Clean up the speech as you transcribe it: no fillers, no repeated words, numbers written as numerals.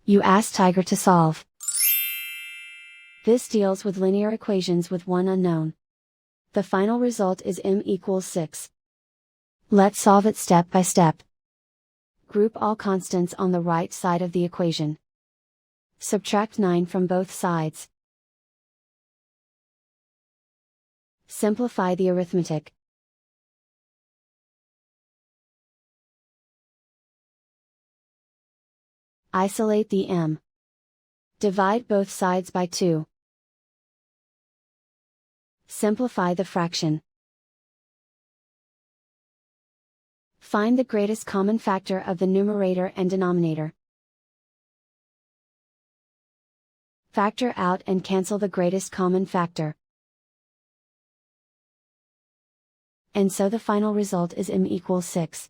You ask Tiger to solve. This deals with linear equations with one unknown. The final result is m equals 6. Let's solve it step by step. Group all constants on the right side of the equation. Subtract 9 from both sides. Simplify the arithmetic. Isolate the m. Divide both sides by 2. Simplify the fraction. Find the greatest common factor of the numerator and denominator. Factor out and cancel the greatest common factor. And so the final result is m equals 6.